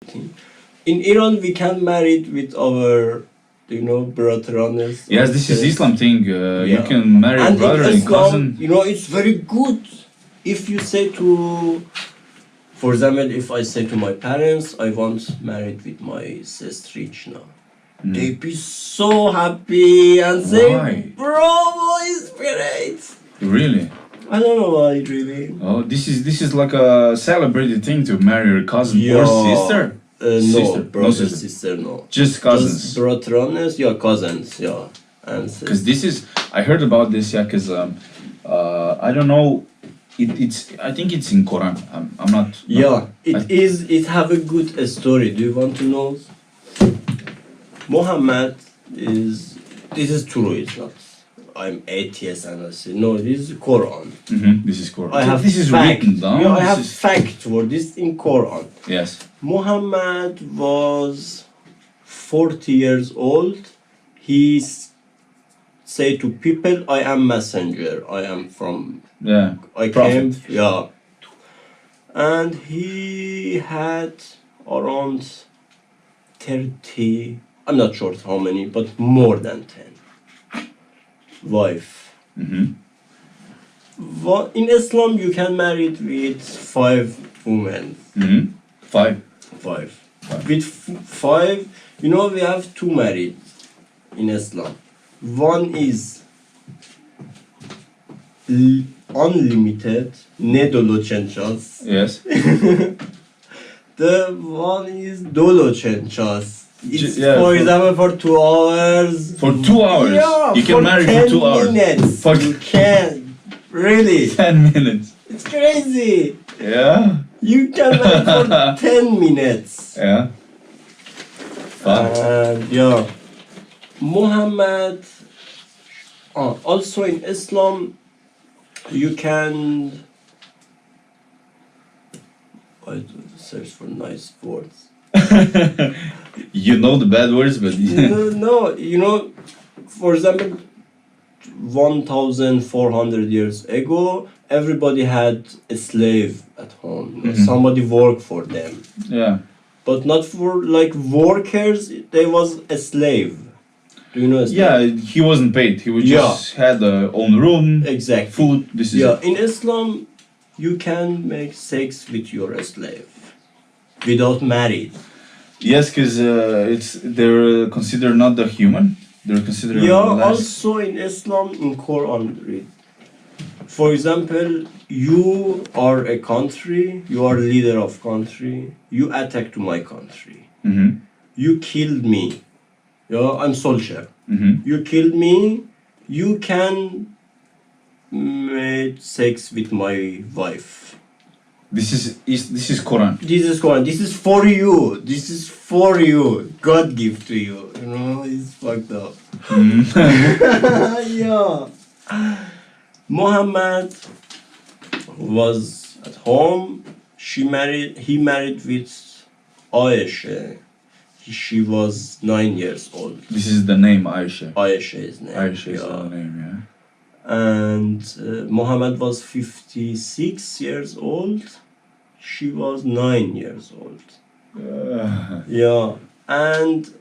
In Iran, we can marry with our, brothers. Yes, this is Islam thing. You Yeah. can marry And brother in and Islam, cousin. it's very good if you say to, for example, if I say to my parents, I want married with my sister now. They be so happy and say, Why? bro, it's great. Really? I don't know why, really. Oh, this is like a celebrated thing to marry your cousin or Yeah. sister. No, Sister. brother, No sister. sister, no. Just cousins. Just brothers, yeah, cousins, yeah. And Because this is, I heard about this, yeah. Because I don't know, it's I think it's in Quran. I'm not. yeah, it have a good story. Do you want to know? Muhammad is, this is true, it's not. I'm atheist and I say, no, this is Quran. This is Quran. I have this is fact. written down. Yeah, I This have is- fact for this in Quran. Yes. Muhammad was 40 years old. He say to people, I am messenger. I am from, Yeah. I Prophet. came, yeah. And he had around 30, I'm not sure how many, but more than 10 wife. In Islam, you can marry with 5 women. 5. 5. With 5, we have 2 married in Islam. One is unlimited, ne dolochen chas. Yes. The one is dolochen chas. It's Yeah, for for- example for 2 hours. For 2 hours. Yeah, You can marry for 2 hours. 10 minutes. For You can. Really. 10 minutes. It's crazy. Yeah. You can marry for 10 minutes. Yeah. Fun. And yeah, Muhammad, also in Islam, you can, I search for nice words. You know the bad words, but No, for example, 1,400 years ago, everybody had a slave at home. Somebody worked for them. yeah. But not for like workers, they was a slave. Do you know a slave? Yeah, he wasn't paid. He was just had a own room, Exactly. food. This is Yeah, it. in Islam, you can make sex with your slave without married. Yes, because they're considered not the human. They're considered Yeah, less. also in Islam, in Quran, read. For example, you are a country, you are leader of country, you attack to my country. You killed me. Yeah, I'm soldier. You killed me, you can make sex with my wife. This is Quran. This is Quran. This is for you. This is for you. God give to you. It's fucked up. Yeah. Muhammad was at home. He married with Aisha. She was 9 years old. This is the name Aisha. Aisha is name. Aisha is yeah. the name, yeah. And Muhammad was 56 years old. She was 9 years old. Yeah. And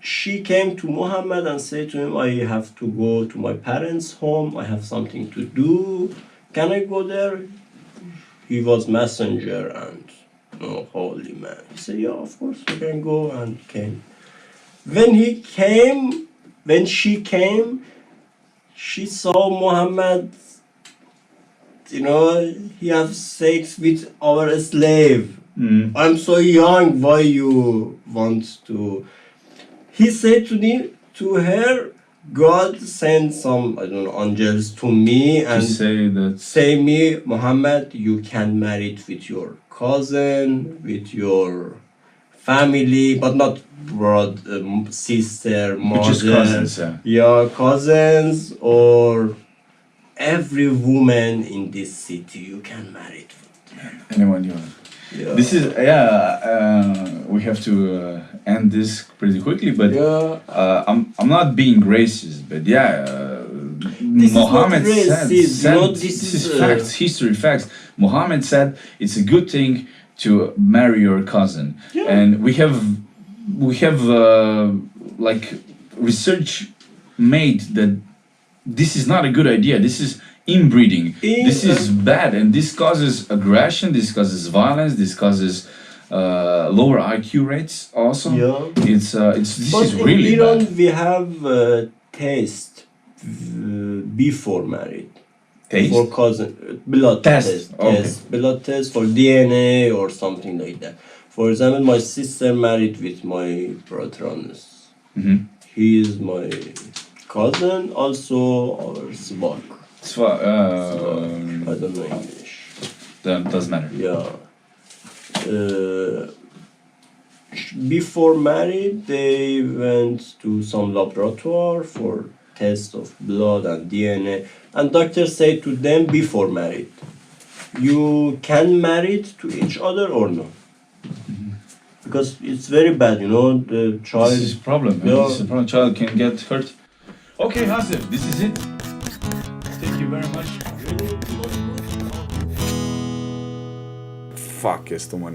she came to Muhammad and said to him, I have to go to my parents' home. I have something to do. Can I go there? He was messenger and holy man. He said, yeah, of course you can go, and came. When she came, she saw Muhammad, he have sex with our slave. I'm so young, why you want to? He said to her, God sent some, angels to me and say me, Muhammad, you can marry it with your cousin, with your family, but not sister, mother. Just cousins, yeah. Yeah, cousins, or every woman in this city, you can marry it with. Anyone you want. Yeah. This is we have to end this pretty quickly, but I'm not being racist, but Muhammad said this this is facts, history facts. Muhammad said it's a good thing to marry your cousin. Yeah. And we have like research made that this is not a good idea. This is inbreeding. This is bad, and this causes aggression. This causes violence. This causes lower IQ rates. Also, Yeah. this But is in really Iran, bad. we have test before married. Taste? For cousin, blood Test, okay. test, blood test for DNA or something like that. For example, my sister married with my brother. Mhm. He is my cousin, also our svak. I don't know English. That doesn't matter. Yeah. Before married, they went to some laboratory for test of blood and DNA, and doctors say to them before married, you can marry to each other or no? Because it's very bad, you know, the child. This is a problem. Yeah. This is a problem. Child can get hurt. Okay, Asef, this is it. Thank you very much. Fuck, este mă,